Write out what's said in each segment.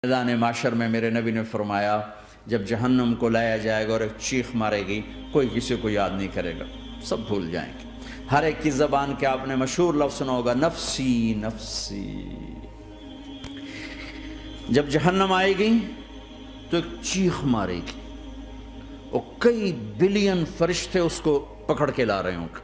میدان معاشر میں میرے نبی نے فرمایا جب جہنم کو لایا جائے گا اور ایک چیخ مارے گی، کوئی کسی کو یاد نہیں کرے گا، سب بھول جائیں گے۔ ہر ایک کی زبان کے آپ نے مشہور لفظ سنا ہوگا، نفسی نفسی۔ جب جہنم آئے گی تو ایک چیخ مارے گی اور کئی بلین فرشتے اس کو پکڑ کے لا رہے ہوں گے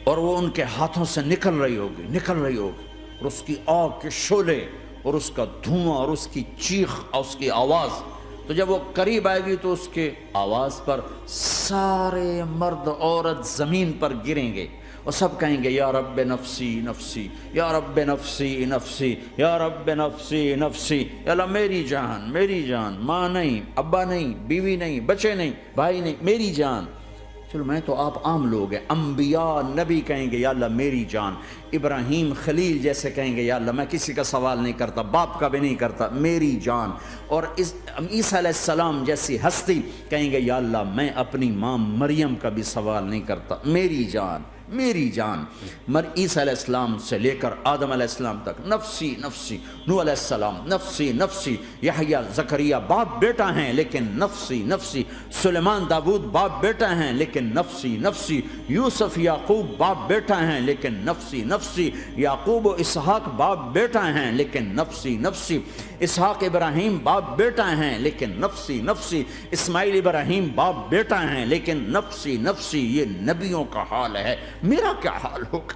اور وہ ان کے ہاتھوں سے نکل رہی ہوگی اور اس کی آگ کے شعلے اور اس کا دھواں اور اس کی چیخ اور اس کی آواز، تو جب وہ قریب آئے گی تو اس کے آواز پر سارے مرد عورت زمین پر گریں گے اور سب کہیں گے یا رب نفسی نفسی، یا رب نفسی نفسی، یا رب نفسی نفسی، یا اللہ میری جان میری جان، ماں نہیں، ابا نہیں، بیوی نہیں، بچے نہیں، بھائی نہیں، میری جان۔ چلو میں تو آپ عام لوگ ہیں، انبیاء نبی کہیں گے یا اللہ میری جان، ابراہیم خلیل جیسے کہیں گے یا اللہ میں کسی کا سوال نہیں کرتا، باپ کا بھی نہیں کرتا، میری جان، اور عیسیٰ علیہ السلام جیسی ہستی کہیں گے یا اللہ میں اپنی ماں مریم کا بھی سوال نہیں کرتا، میری جان میری جان۔ عیسیٰ علیہ السلام سے لے کر آدم علیہ السلام تک نفسی نفسی، نوح علیہ السلام نفسی نفسی، یحییٰ زکریا باپ بیٹا ہیں لیکن نفسی نفسی، سلیمان داود باپ بیٹا ہیں لیکن نفسی نفسی، یوسف یعقوب باپ بیٹا ہیں لیکن نفسی نفسی، یعقوب و اسحاق باپ بیٹا ہیں لیکن نفسی نفسی، اسحاق ابراہیم باپ بیٹا ہیں لیکن نفسی نفسی، اسماعیل ابراہیم باپ بیٹا ہیں لیکن نفسی نفسی۔ یہ نبیوں کا حال ہے، میرا کیا حال ہوگا؟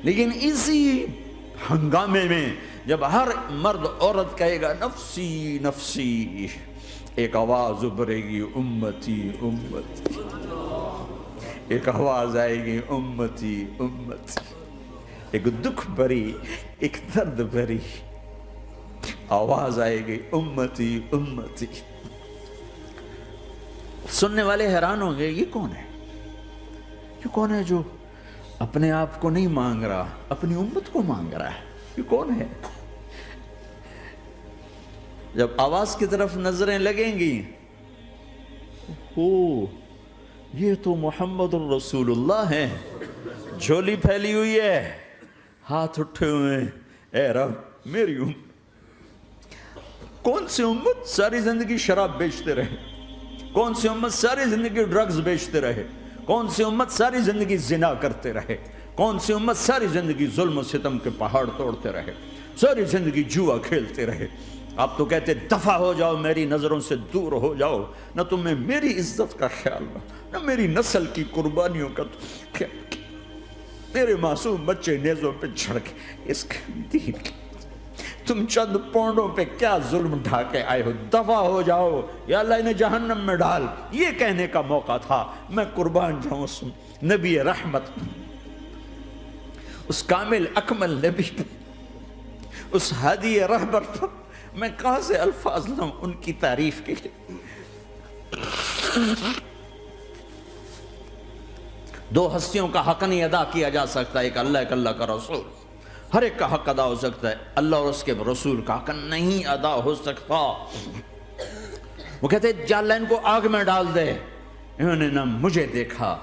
لیکن اسی ہنگامے میں جب ہر مرد عورت کہے گا نفسی نفسی، ایک آواز ابھرے گی امتی امتی، ایک آواز آئے گی امتی امتی، ایک دکھ بھری ایک درد بھری آواز آئے گی امتی امتی۔ سننے والے حیران ہوں گے یہ کون ہے، یہ کون ہے جو اپنے آپ کو نہیں مانگ رہا، اپنی امت کو مانگ رہا ہے، یہ کون ہے؟ جب آواز کی طرف نظریں لگیں گی، یہ تو محمد الرسول اللہ ہے، جھولی پھیلی ہوئی ہے، ہاتھ اٹھے ہوئے ہیں، اے رب میری امت۔ کون سی امت ساری زندگی شراب بیچتے رہے، کون سی امت ساری زندگی ڈرگز بیچتے رہے، کون سی امت ساری زندگی زنا کرتے رہے، کون سی امت ساری زندگی ظلم و ستم کے پہاڑ توڑتے رہے، ساری زندگی جوا کھیلتے رہے۔ آپ تو کہتے دفع ہو جاؤ، میری نظروں سے دور ہو جاؤ، نہ تمہیں میری عزت کا خیال نہ میری نسل کی قربانیوں کا خیال، میرے معصوم بچے نیزوں پہ چڑھ کے اس دین کی تم چند پونڈوں پہ کیا ظلم ڈھا کے آئے ہو، دفع ہو جاؤ یا اللہ انہیں جہنم میں ڈال۔ یہ کہنے کا موقع تھا، میں قربان جاؤں اس نبی رحمت، اس کامل اکمل نبی پہ، اس ہادی رہبر پر میں کہاں سے الفاظ لاؤں ان کی تعریف کے لیے۔ دو ہستیوں کا حق نہیں ادا کیا جا سکتا، ایک اللہ ایک اللہ کا رسول، ہر ایک کا حق ادا ہو سکتا ہے، اللہ اور اس کے رسول کا حق نہیں ادا ہو سکتا۔ وہ کہتے جا اللہ ان کو آگ میں ڈال دے، انہوں نے نہ مجھے دیکھا،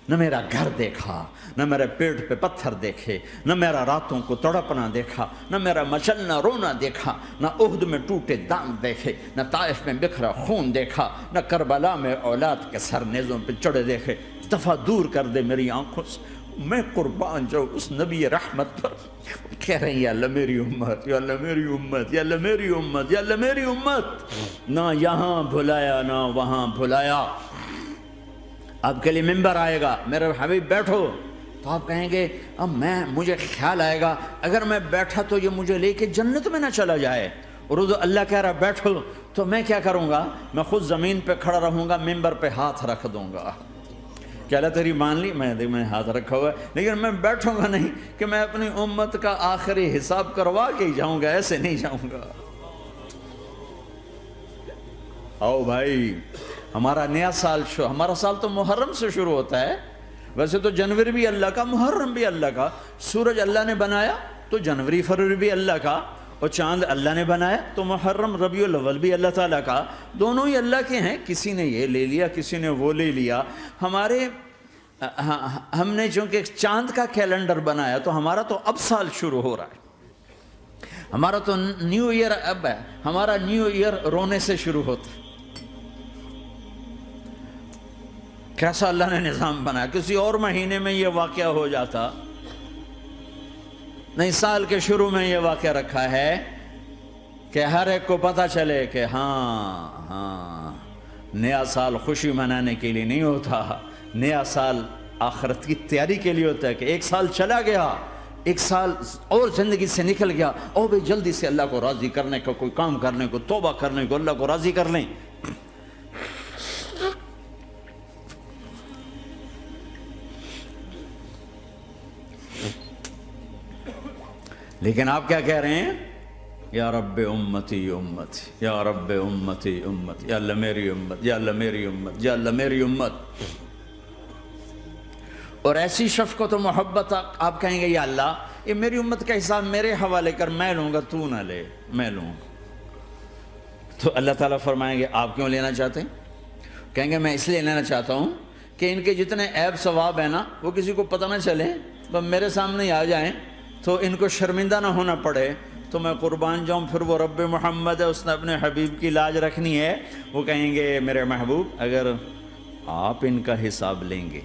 نہ میرا گھر دیکھا، نہ میرے پیٹ پہ پتھر دیکھے، نہ میرا راتوں کو تڑپنا دیکھا، نہ میرا مچلنا رونا دیکھا، نہ احد میں ٹوٹے دانت دیکھے، نہ طائف میں بکھرا خون دیکھا، نہ کربلا میں اولاد کے سر نیزوں پہ چڑھے دیکھے۔ دفعہ دور کر دے میری آنکھوں سے، میں قربان جاؤں اس نبی رحمت پر۔ کہہ رہے ہیں یا اللہ میری امت، یا اللہ میری امت، یا اللہ میری امت، یا اللہ میری امت، نہ یہاں بھلایا نہ وہاں بھلایا۔ آپ کے لیے ممبر آئے گا، میرے حبیب بیٹھو، تو آپ کہیں گے اب مجھے خیال آئے گا اگر میں بیٹھا تو یہ مجھے لے کے جنت میں نہ چلا جائے، اور اللہ کہہ رہا بیٹھو تو میں کیا کروں گا؟ میں خود زمین پہ کھڑا رہوں گا، ممبر پہ ہاتھ رکھ دوں گا کہ اللہ تیری مان لی، میں ہاتھ رکھا ہوا ہے، لیکن میں بیٹھوں گا نہیں کہ میں اپنی امت کا آخری حساب کروا کے ہی جاؤں گا، ایسے نہیں جاؤں گا۔ آؤ بھائی، ہمارا نیا سال ہمارا سال تو محرم سے شروع ہوتا ہے، ویسے تو جنوری بھی اللہ کا، محرم بھی اللہ کا، سورج اللہ نے بنایا تو جنوری فروری بھی اللہ کا، اور چاند اللہ نے بنایا تو محرم ربیع الاول بھی اللہ تعالیٰ کا، دونوں ہی اللہ کے ہیں، کسی نے یہ لے لیا کسی نے وہ لے لیا۔ ہم نے چونکہ چاند کا کیلنڈر بنایا تو ہمارا تو اب سال شروع ہو رہا ہے، ہمارا تو نیو ایئر اب ہے، ہمارا نیو ایئر رونے سے شروع ہوتا. کیسا اللہ نے نظام بنایا. کسی اور مہینے میں یہ واقعہ ہو جاتا، نہیں سال کے شروع میں یہ واقعہ رکھا ہے کہ ہر ایک کو پتہ چلے کہ ہاں نیا سال خوشی منانے کے لیے نہیں ہوتا، نیا سال آخرت کی تیاری کے لیے ہوتا ہے. کہ ایک سال چلا گیا، ایک سال اور زندگی سے نکل گیا، اور بھی جلدی سے اللہ کو راضی کرنے کا کوئی کام کرنے کو، توبہ کرنے کو، اللہ کو راضی کر لیں. لیکن آپ کیا کہہ رہے ہیں؟ یا رب امتی امتی، یا رب امتی امتی، یا اللہ میری امت، یا اللہ میری امت، یا اللہ میری امت. اور ایسی شفقت و محبت آپ کہیں گے یا اللہ یہ میری امت کا حساب میرے حوالے کر، میں لوں گا، تو نہ لے، میں لوں گا. تو اللہ تعالیٰ فرمائیں گے آپ کیوں لینا چاہتے ہیں؟ کہیں گے میں اس لیے لینا چاہتا ہوں کہ ان کے جتنے عیب ثواب ہیں نا وہ کسی کو پتہ نہ چلے، بس میرے سامنے ہی آ جائیں تو ان کو شرمندہ نہ ہونا پڑے، تو میں قربان جاؤں. پھر وہ رب محمد ہے، اس نے اپنے حبیب کی لاج رکھنی ہے. وہ کہیں گے میرے محبوب اگر آپ ان کا حساب لیں گے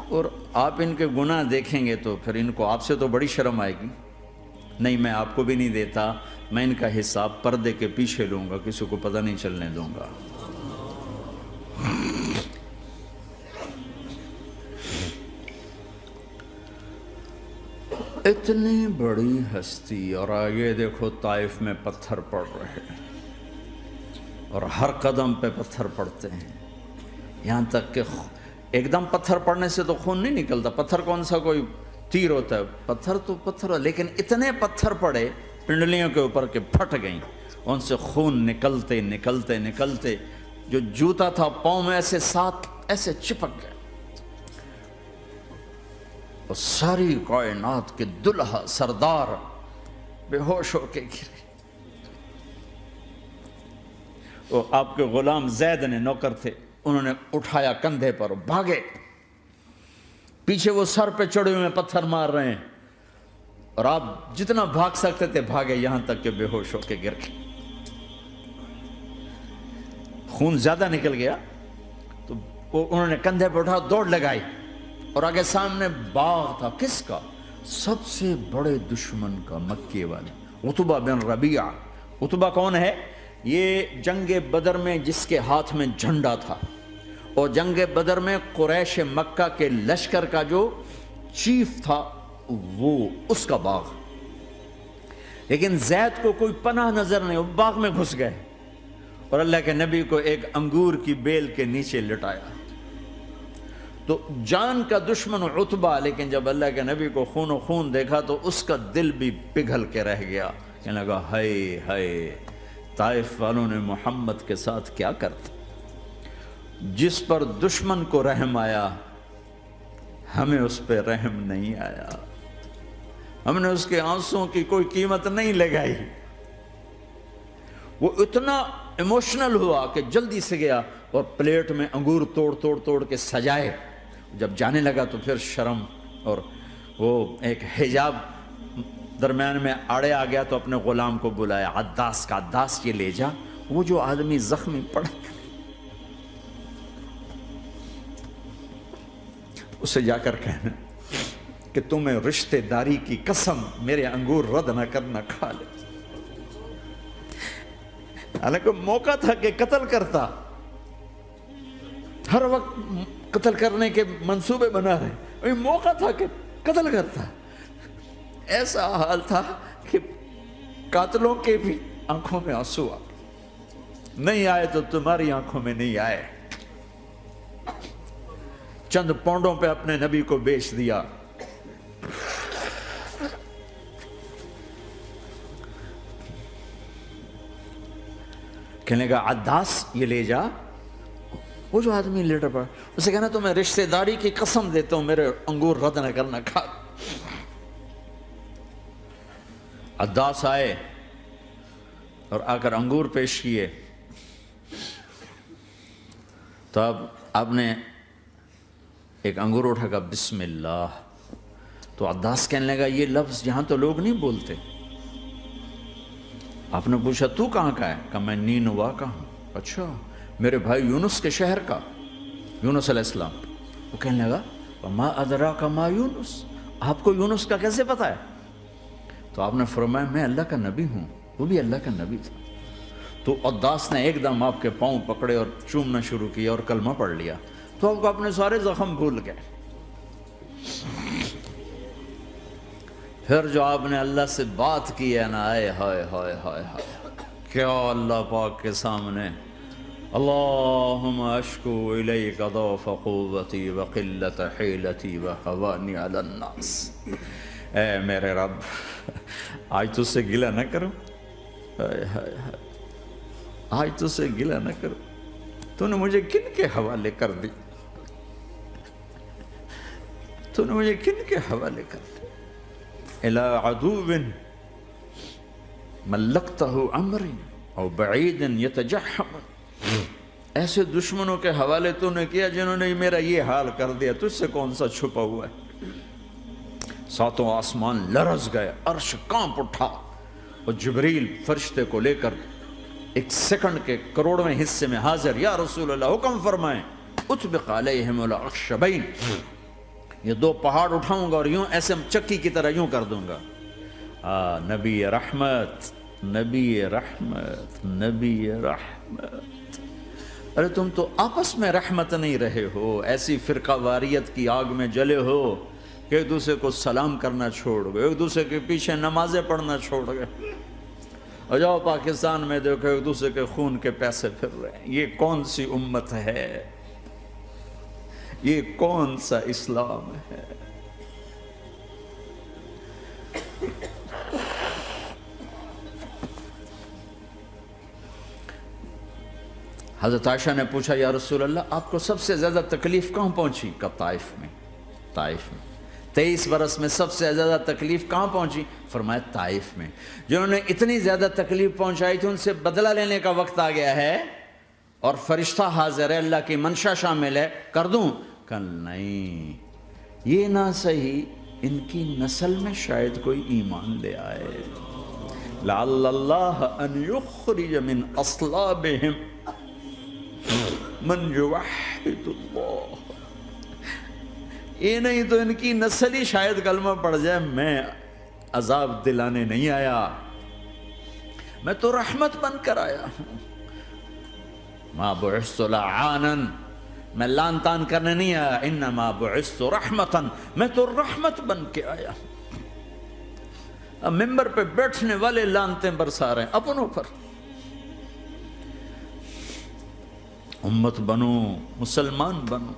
اور آپ ان کے گناہ دیکھیں گے تو پھر ان کو آپ سے تو بڑی شرم آئے گی. نہیں میں آپ کو بھی نہیں دیتا، میں ان کا حساب پردے کے پیچھے لوں گا، کسی کو پتہ نہیں چلنے دوں گا. اتنی بڑی ہستی، اور آگے دیکھو طائف میں پتھر پڑ رہے ہیں اور ہر قدم پہ پتھر پڑتے ہیں، یہاں تک کہ ایک دم پتھر پڑنے سے تو خون نہیں نکلتا. پتھر کون سا کوئی تیر ہوتا ہے؟ پتھر تو پتھر، لیکن اتنے پتھر پڑے پنڈلیوں کے اوپر کہ پھٹ گئیں، ان سے خون نکلتے نکلتے نکلتے جو جوتا تھا پاؤں میں ایسے ساتھ ایسے چپک گئے. اور ساری کائنات کے دلہا سردار بے ہوش ہو کے گرے. وہ آپ کے غلام زید نے نوکر تھے، انہوں نے اٹھایا کندھے پر، بھاگے. پیچھے وہ سر پہ چڑھے ہوئے پتھر مار رہے ہیں، اور آپ جتنا بھاگ سکتے تھے بھاگے، یہاں تک کہ بے ہوش ہو کے گر گئے. خون زیادہ نکل گیا تو انہوں نے کندھے پہ اٹھا دوڑ لگائی، اور آگے سامنے باغ تھا. کس کا؟ سب سے بڑے دشمن کا، مکے والے عتبہ بن ربیعہ. عتبہ کون ہے؟ یہ جنگ بدر میں جس کے ہاتھ میں جھنڈا تھا، اور جنگ بدر میں قریش مکہ کے لشکر کا جو چیف تھا وہ اس کا باغ. لیکن زید کو کوئی پناہ نظر نہیں، وہ باغ میں گھس گئے اور اللہ کے نبی کو ایک انگور کی بیل کے نیچے لٹایا. تو جان کا دشمن عتبہ، لیکن جب اللہ کے نبی کو خون و خون دیکھا تو اس کا دل بھی پگھل کے رہ گیا. کہنے لگا ہائے ہائے، طائف والوں نے محمد کے ساتھ کیا کرتا. جس پر دشمن کو رحم آیا ہمیں اس پہ رحم نہیں آیا، ہم نے اس کے آنسوں کی کوئی قیمت نہیں لگائی. وہ اتنا ایموشنل ہوا کہ جلدی سے گیا اور پلیٹ میں انگور توڑ کے سجائے. جب جانے لگا تو پھر شرم اور وہ ایک حجاب درمیان میں آڑے آ گیا، تو اپنے غلام کو بلایا، عداس کا. عداس یہ لے جا وہ جو آدمی زخمی پڑا، اسے جا کر کہنا کہ تمہیں رشتے داری کی قسم میرے انگور رد نہ کرنا، کھا لے. حالانکہ موقع تھا کہ قتل کرتا، ہر وقت قتل کرنے کے منصوبے بنا رہے، موقع تھا کہ قتل کرتا. ایسا حال تھا کہ قاتلوں کے بھی آنکھوں میں آنسو آ نہیں آئے تو تمہاری آنکھوں میں نہیں آئے. چند پونڈوں پہ اپنے نبی کو بیچ دیا. کہنے کا عداس یہ لے جا. وہ جو آدمی لیٹر پڑا، اسے کہنا تو میں رشتہ داری کی قسم دیتا ہوں میرے انگور رد نہ کرنا، کھا. عداس آئے اور آ کر انگور پیش کیے. تو اب آپ نے ایک انگور اٹھا کر بسم اللہ. تو عداس کہنے لگا یہ لفظ یہاں تو لوگ نہیں بولتے، آپ نے پوچھا تو کہاں کا ہے؟ کہا میں نینوا کا ہوں۔ اچھا میرے بھائی یونس کے شہر کا، یونس علیہ السلام۔ وہ کہنے لگا وما ادراک ما یونس، آپ کو یونس کا کیسے پتہ ہے؟ تو آپ نے فرمایا میں اللہ کا نبی ہوں، وہ بھی اللہ کا نبی تھا۔ تو عداس نے ایک دم آپ کے پاؤں پکڑے اور چومنا شروع کیا اور کلمہ پڑھ لیا، تو آپ کو اپنے سارے زخم بھول گئے۔ پھر جو آپ نے اللہ سے بات کی ہے نا، آئے ہائے ہائے ہائے ہائے، کیا اللہ پاک کے سامنے اللہم اشکو الیک ضعف قوتی وقلت حیلتی وہوانی علی الناس، اے میرے رب آج تجھ سے گلہ نہ کروں، آج تجھ سے گلہ نہ کروں، تو نے مجھے کن کے حوالے کر دی، تو نے مجھے کن کے حوالے کر دی، الى عدو ملکتہ امری او بعید یتجحم، ایسے دشمنوں کے حوالے تو نے کیا جنہوں نے میرا یہ حال کر دیا، تجھ سے کون سا چھپا ہوا ہے۔ ساتوں آسمان لرز گئے، عرش کانپ اٹھا، اور جبریل فرشتے کو لے کر ایک سیکنڈ کے کروڑویں حصے میں حاضر، یا رسول اللہ حکم فرمائیں اطبق علیہم الاخشبین، یہ دو پہاڑ اٹھاؤں گا اور یوں ایسے چکی کی طرح یوں کر دوں گا۔ نبی رحمت، نبی رحمت، نبی رحمت، ارے تم تو آپس میں رحمت نہیں رہے ہو، ایسی فرقہ واریت کی آگ میں جلے ہو کہ ایک دوسرے کو سلام کرنا چھوڑ گئے، ایک دوسرے کے پیچھے نمازیں پڑھنا چھوڑ گئے، اور جاؤ پاکستان میں دیکھو ایک دوسرے کے خون کے پیسے پھر رہے ہیں۔ یہ کون سی امت ہے؟ یہ کون سا اسلام ہے؟ حضرت عائشہ نے پوچھا یا رسول اللہ آپ کو سب سے زیادہ تکلیف کہاں پہنچی؟ کہا طائف میں، طائف میں 23 برس میں سب سے زیادہ تکلیف کہاں پہنچی؟ فرمایا طائف میں۔ جنہوں نے اتنی زیادہ تکلیف پہنچائی تھی ان سے بدلہ لینے کا وقت آ گیا ہے، اور فرشتہ حاضر ہے، اللہ کی منشا شامل ہے، کر دوں؟ کہ نہیں، یہ نہ صحیح، ان کی نسل میں شاید کوئی ایمان لے آئے، لعل اللہ ان یخرج من اصلابہم من یوحد اللہ، یہ نہیں تو ان کی نسل ہی شاید کلمہ پڑ جائے۔ میں عذاب دلانے نہیں آیا، میں تو رحمت بن کر آیا ہوں، ما بعثت لعانا، میں لان تان کرنے نہیں آیا، انما بعثت رحمتا، میں تو رحمت بن کے آیا ہوں۔ اب ممبر پہ بیٹھنے والے لانتیں برسا رہے ہیں اپنوں پر۔ امت بنو، مسلمان بنو،